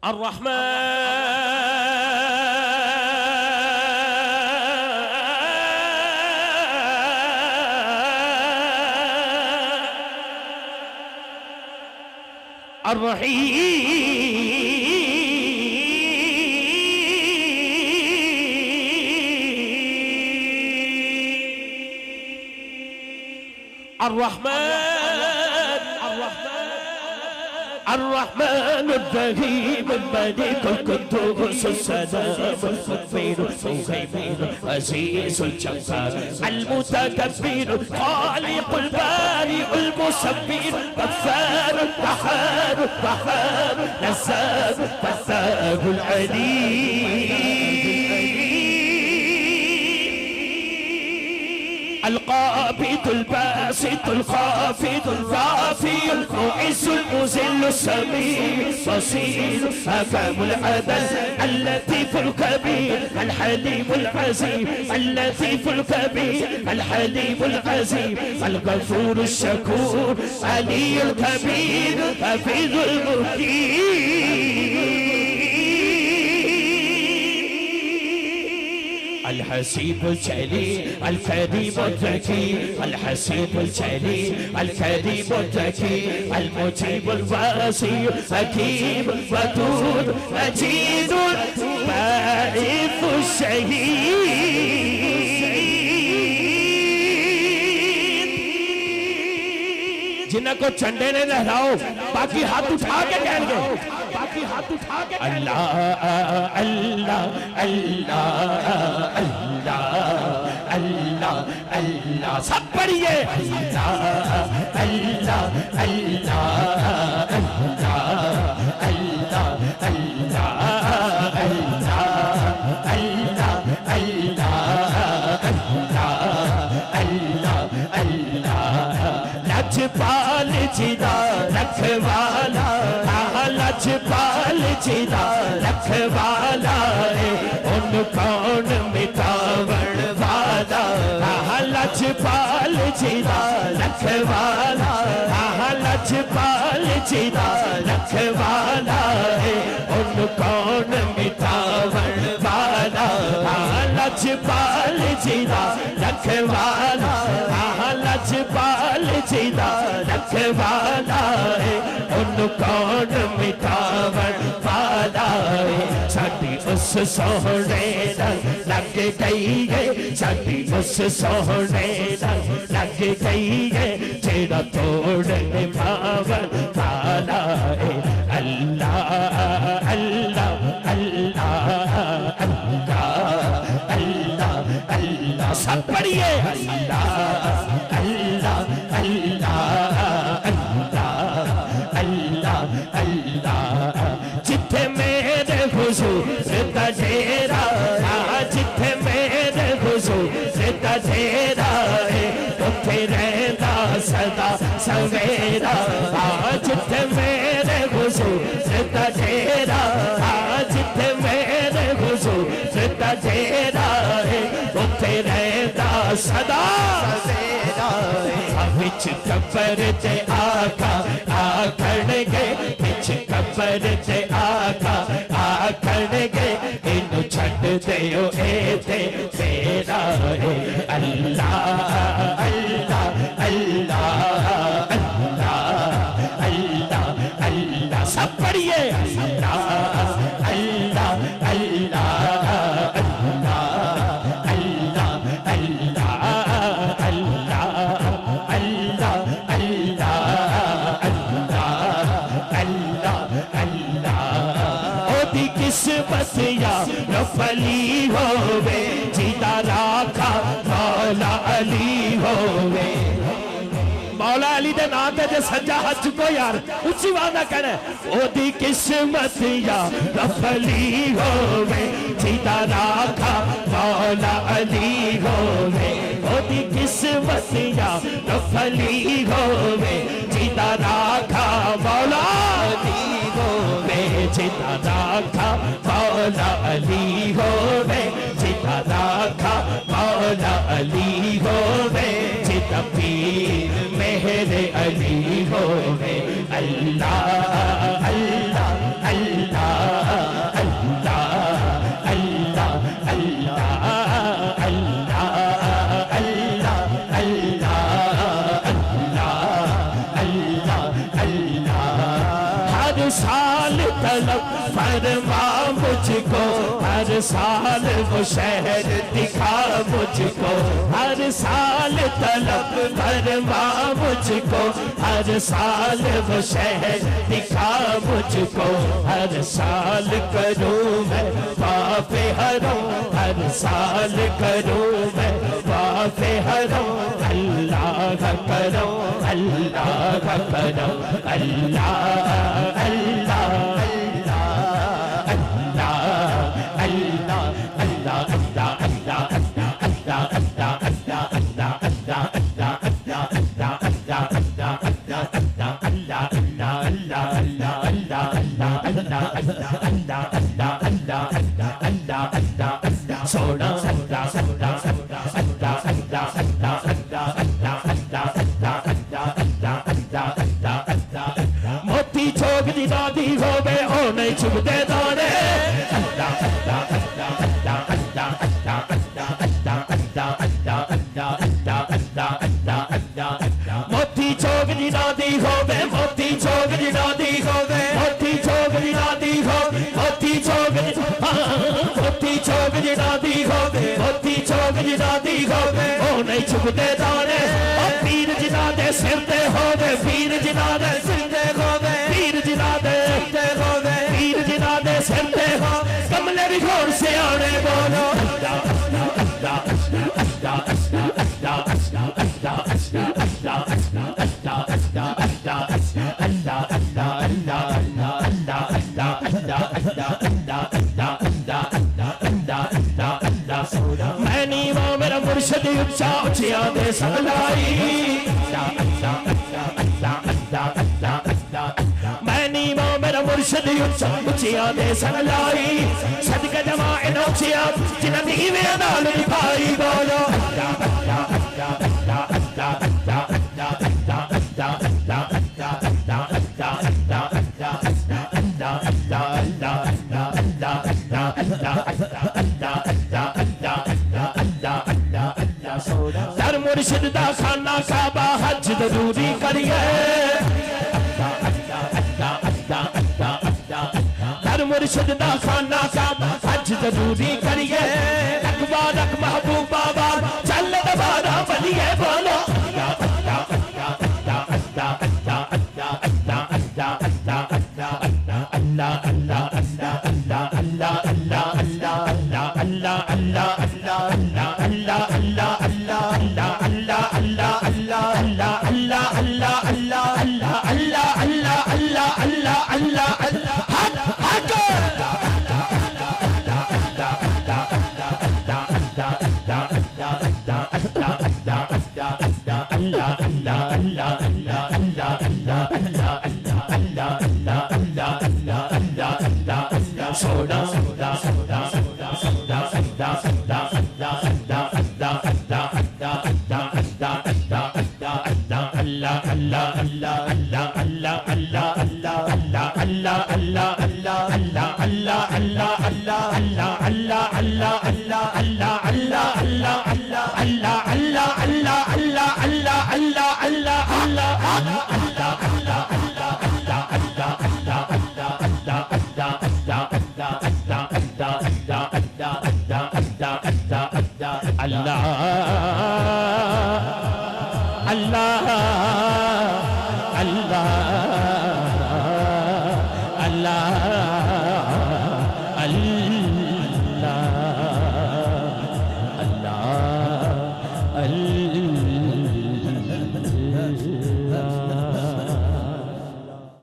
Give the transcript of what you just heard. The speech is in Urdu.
الرحمن الرحيم الملك القدوس السلام المؤمن المهيمن العزيز الجبار المتكبر خالق البارئ المصبر غفار القهار القهار نزار فتاه العليم القابض الباسط الخافض الرافع المعز المذل السميع البصير حكم العدل اللطيف الكبير الحليم العظيم اللطيف الكبير الحليم العظيم الغفور الشكور علي الكبير حفيظ المكين الحسيب الجليل الكريم الذكي الحسيب الجليل الكريم الذكي المجيب الواسع حكيم ودود مجيد باعث الشهيد جنہ کو چنڈے نے لہراؤ باقی ہاتھ اٹھا کے کہہ گے باقی ہاتھ اٹھا کے اللہ اللہ اللہ اللہ اللہ اللہ سب پڑھئے اللہ اللہ اللہ اللہ اللہ اللہ اللہ اللہ اللہ لجپال جدا رکھوالا لجپال جدا رکھوالا ان کون مٹاون والا لجپال جدا رکھوالا لجپال جدا رکھوالا ان کون مٹاون والا لجپال جدا رکھوالا لجپال جدا رکھوالا ان کون مٹاون والا ساڈی اس سونے نال لگ گئی ہے ساڈی اس سونے نال لگ گئی ہے جیڑا توڑن پاون والا ہے اللہ اللہ اللہ اللہ اللہ اللہ سب پڑھئے اللہ اللہ اللہ اللہ اللہ جتھے میرے حضور دا ڈیرا جتھے میرے حضور دا ڈیرا اتھے رہندا سدا سویرا جتھے میرے حضور دا ڈیرا جتھے میرے حضور دا ڈیرا اتھے رہندا سدا سویرا وچ قبر تے آقا آکھن گے وچ قبر تے آقا آکھن گے اینو چھڈ دیو اے تے تیرا ہے اللہ اللہ اللہ اللہ اللہ اللہ سب پڑھئے اللہ اللہ اللہ اللہ اللہ اللہ قسمت یا نفلی ہووے جیتا راکھا مولا علی ہووے مولا علی دے ناتے جے سجا ہاتھ چکو یار اچھی وعدہ کہنے او دی قسمت یا نفلی ہووے جیتا راکھا مولا علی ہووے او دی قسمت یا نفلی ہووے جیتا راکھا مولا علی ہووے جیتا راکھا مولا علی ہووے جیتا راکھا مولا علی ہووے جیتا پیر مہر علی ہووے اللہ اللہ اللہ طلب فرما مجھ کو، ہر سال وہ شہر دکھا مجھ کو، ہر سال طلب فرما مجھ کو، ہر سال وہ شہر دکھا مجھ کو، ہر سال کروں میں طواف حرم، ہر سال کروں میں طواف حرم، اللہ کا کرم، اللہ کا کرم، اللہ اللہ موتی چوک دی دادی ہوے او نہیں چھپتے دانے، موتی چوک دی دادی ہوے، موتی چوک دی دادی ہوے، موتی چوک دی دادی ہوے، موتی چوک دی موتی چوک دی دادی ہوے، موتی چوک دی دادی ہوے او نہیں چھپتے دانے، او پیر جنہاں دے سر تے ہوے، پیر جنہاں دے سر تے ہوے، پیر جنہاں دے سر تے ہوے، پیر جنہاں دے سر تے ہو، کملے بھی گھوڑ سے آنے بولو میں نیواں میرا مرشد اچھا اچھیاں دے سلائی، میں نیواں میرا مرشد اچھا اچھیاں دے سلائی، صدقہ جماعن اچھیاں جنہ نیویں نال نبھائی بولو در مرشد دا خانہ کعبہ حج ضروری کریے، در مرشد دا خانہ کعبہ حج ضروری کریے، رقبہ رق محبوب آباد چل دوبارہ بلیے بولو اللہ اللہ اللہ